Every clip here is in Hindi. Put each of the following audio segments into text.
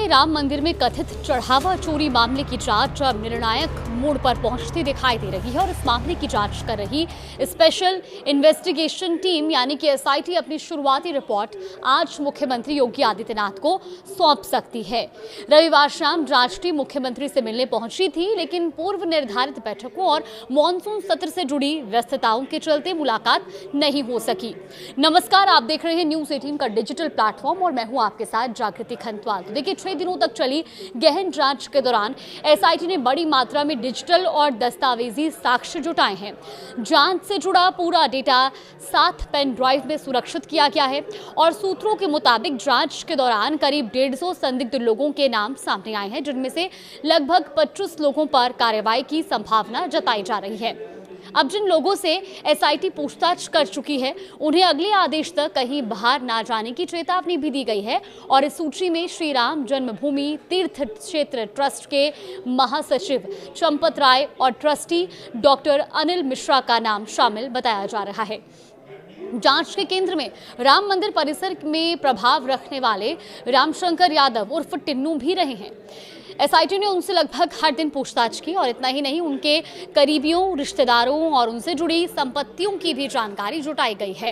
में राम मंदिर में कथित चढ़ावा चोरी मामले की जांच अब निर्णायक मोड़ पर पहुंचती दिखाई दे रही है और इस मामले की जांच कर रही स्पेशल इन्वेस्टिगेशन टीम यानी कि एसआईटी अपनी शुरुआती रिपोर्ट आज मुख्यमंत्री योगी आदित्यनाथ को सौंप सकती है। रविवार शाम जांच टीम मुख्यमंत्री से मिलने पहुंची थी, लेकिन पूर्व निर्धारित बैठकों और मॉनसून सत्र से जुड़ी व्यस्तताओं के चलते मुलाकात नहीं हो सकी। नमस्कार, आप देख रहे हैं न्यूज़ 18 का डिजिटल प्लेटफॉर्म और मैं हूं आपके साथ जागृति खंतवाल। तो देखिए, 6 दिनों तक चली गहन जांच के दौरान एसआईटी ने बड़ी मात्रा में डिजिटल और दस्तावेजी साक्ष्य जुटाए हैं। जांच से जुड़ा पूरा डेटा 7 पेन ड्राइव में सुरक्षित किया गया है और सूत्रों के मुताबिक जांच के दौरान करीब 150 संदिग्ध लोगों के नाम सामने आए हैं, जिनमें से लगभग 25 लोगों पर कार्रवाई की संभावना जताई जा रही है। अब जिन लोगों से एसआईटी पूछताछ कर चुकी है, उन्हें अगले आदेश तक कहीं बाहर ना जाने की चेतावनी भी दी गई है और इस सूची में श्री राम जन्मभूमि तीर्थ क्षेत्र ट्रस्ट के महासचिव चंपत राय और ट्रस्टी डॉक्टर अनिल मिश्रा का नाम शामिल बताया जा रहा है। जांच के केंद्र में राम मंदिर परिसर में प्रभाव रखने वाले रामशंकर यादव उर्फ टिन्नू भी रहे हैं। एसआईटी ने उनसे लगभग हर दिन पूछताछ की और इतना ही नहीं, उनके करीबियों, रिश्तेदारों और उनसे जुड़ी संपत्तियों की भी जानकारी जुटाई गई है।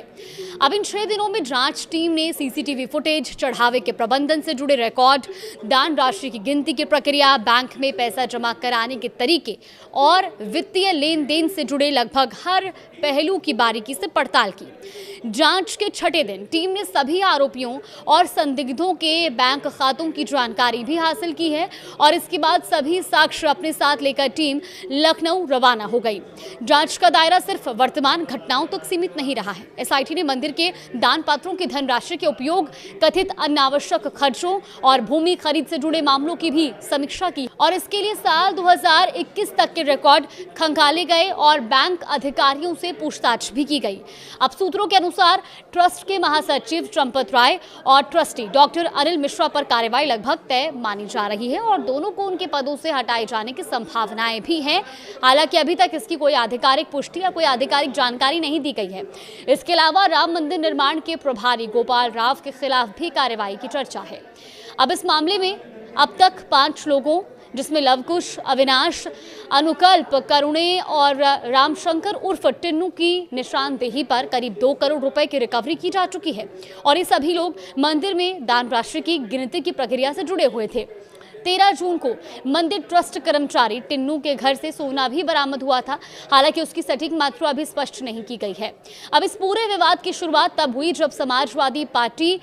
अब इन 6 दिनों में जांच टीम ने सीसीटीवी फुटेज, चढ़ावे के प्रबंधन से जुड़े रिकॉर्ड, दान राशि की गिनती की प्रक्रिया, बैंक में पैसा जमा कराने के तरीके और वित्तीय लेन देन से जुड़े लगभग हर पहलू की बारीकी से पड़ताल की। जांच के 6ठे दिन टीम ने सभी आरोपियों और संदिग्धों के बैंक खातों की जानकारी भी हासिल की है और इसके बाद सभी साक्ष्य अपने साथ लेकर टीम लखनऊ रवाना हो गई। जांच का दायरा सिर्फ वर्तमान घटनाओं तक सीमित नहीं रहा है। एसआईटी ने मंदिर के दान पात्रों की धनराशि के उपयोग, कथित अनावश्यक खर्चों और भूमि खरीद से जुड़े मामलों की भी समीक्षा की और इसके लिए साल 2021 तक के रिकॉर्ड खंगाले गए और बैंक अधिकारियों से पूछताछ भी की गई। अब सूत्रों के अनुसार ट्रस्ट के महासचिव चंपत राय और ट्रस्टी डॉक्टर अनिल मिश्रा पर कार्रवाई लगभग तय मानी जा रही है और दोनों को उनके पदों से हटाए जाने की संभावनाएं भी हैं। हालांकि अभी तक इसकी कोई आधिकारिक पुष्टि या कोई आधिकारिक जानकारी नहीं दी गई है। इसके अलावा राम मंदिर निर्माण के प्रभारी गोपाल राव के खिलाफ भी कार्रवाई की चर्चा है। अब इस मामले में अब तक 5 लोगों, जिसमें लवकुश, अविनाश, अनुकल्प, करुणे और रामशंकर उर्फ टिन्नू की निशानदेही पर करीब 2 करोड़ रुपए की रिकवरी की जा चुकी है और ये सभी लोग मंदिर में दान राशि की गिनती की प्रक्रिया से जुड़े हुए थे। 13 जून को मंदिर ट्रस्ट कर्मचारी टिन्नू के घर से सोना भी बरामद हुआ था। हालांकि उसकी सटीक मात्रा अभी स्पष्ट नहीं की गई है। अब इस पूरे विवाद की शुरुआत तब हुई जब समाजवादी पार्टी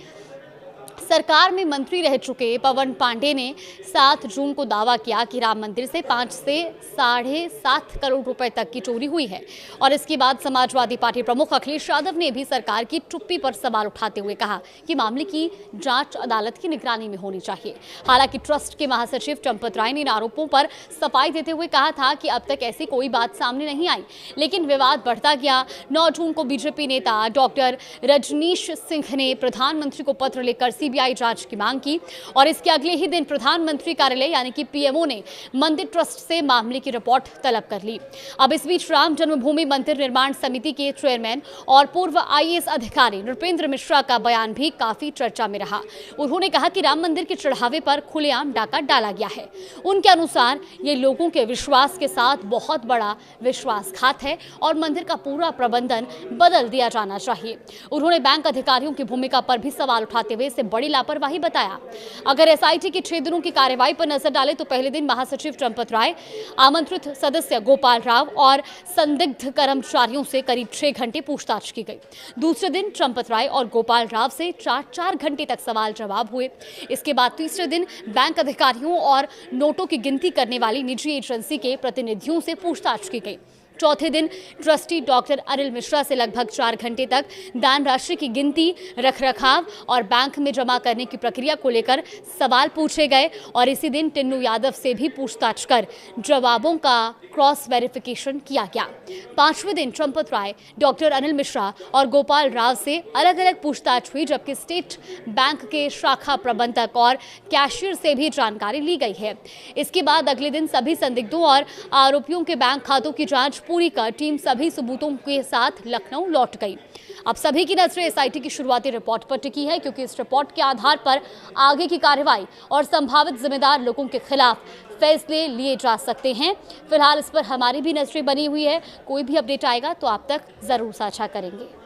सरकार में मंत्री रह चुके पवन पांडे ने 7 जून को दावा किया कि राम मंदिर से 5 से 7.5 करोड़ रुपए तक की चोरी हुई है और इसके बाद समाजवादी पार्टी प्रमुख अखिलेश यादव ने भी सरकार की चुप्पी पर सवाल उठाते हुए कहा कि मामले की जांच अदालत की निगरानी में होनी चाहिए। हालांकि ट्रस्ट के महासचिव चंपत राय ने इन आरोपों पर सफाई देते हुए कहा था कि अब तक ऐसी कोई बात सामने नहीं आई, लेकिन विवाद बढ़ता गया। 9 जून को बीजेपी नेता डॉक्टर रजनीश सिंह ने प्रधानमंत्री को पत्र लिखकर सीबीआई जांच की मांग की और इसके अगले ही दिन प्रधानमंत्री कार्यालय यानी कि पीएमओ ने मंदिर ट्रस्ट से मामले की रिपोर्ट तलब कर ली। अब इस बीच राम जन्मभूमि मंदिर निर्माण समिति के चेयरमैन और पूर्व आईएएस अधिकारी नृपेंद्र मिश्रा का बयान भी काफी चर्चा में रहा। उन्होंने कहा कि राम मंदिर के चढ़ावे पर खुलेआम डाका डाला गया है। उनके अनुसार ये लोगों के विश्वास के साथ बहुत बड़ा विश्वासघात है और मंदिर का पूरा प्रबंधन बदल दिया जाना चाहिए। उन्होंने बैंक अधिकारियों की भूमिका पर भी सवाल उठाते हुए इसे बड़ी लापरवाही बताया। अगर एसआईटी की 6 दिनों की कार्रवाई पर नजर डाले तो पहले दिन महासचिव चंपत राय, आमंत्रित सदस्य गोपाल राव और संदिग्ध कर्मचारियों से करीब 6 घंटे पूछताछ की गई। दूसरे दिन चंपत राय और गोपाल राव से 4 घंटे तक सवाल जवाब हुए। इसके बाद तीसरे दिन बैंक अधिकारियों और नोटों की गिनती करने वाली निजी एजेंसी के प्रतिनिधियों से पूछताछ की गई। चौथे दिन ट्रस्टी डॉक्टर अनिल मिश्रा से लगभग 4 घंटे तक दान राशि की गिनती, रखरखाव और बैंक में जमा करने की प्रक्रिया को लेकर सवाल पूछे गए और इसी दिन टिन्नू यादव से भी पूछताछ कर जवाबों का क्रॉस वेरिफिकेशन किया गया। 5वें दिन चंपत राय, डॉक्टर अनिल मिश्रा और गोपाल राव से अलग अलग पूछताछ हुई, जबकि स्टेट बैंक के शाखा प्रबंधक और कैशियर से भी जानकारी ली गई है। इसके बाद अगले दिन सभी संदिग्धों और आरोपियों के बैंक खातों की जांच पूरी कर टीम सभी सबूतों के साथ लखनऊ लौट गई। अब सभी की नजरें एसआईटी की शुरुआती रिपोर्ट पर टिकी है, क्योंकि इस रिपोर्ट के आधार पर आगे की कार्रवाई और संभावित जिम्मेदार लोगों के खिलाफ फैसले लिए जा सकते हैं। फिलहाल इस पर हमारी भी नजरें बनी हुई है। कोई भी अपडेट आएगा तो आप तक जरूर साझा करेंगे।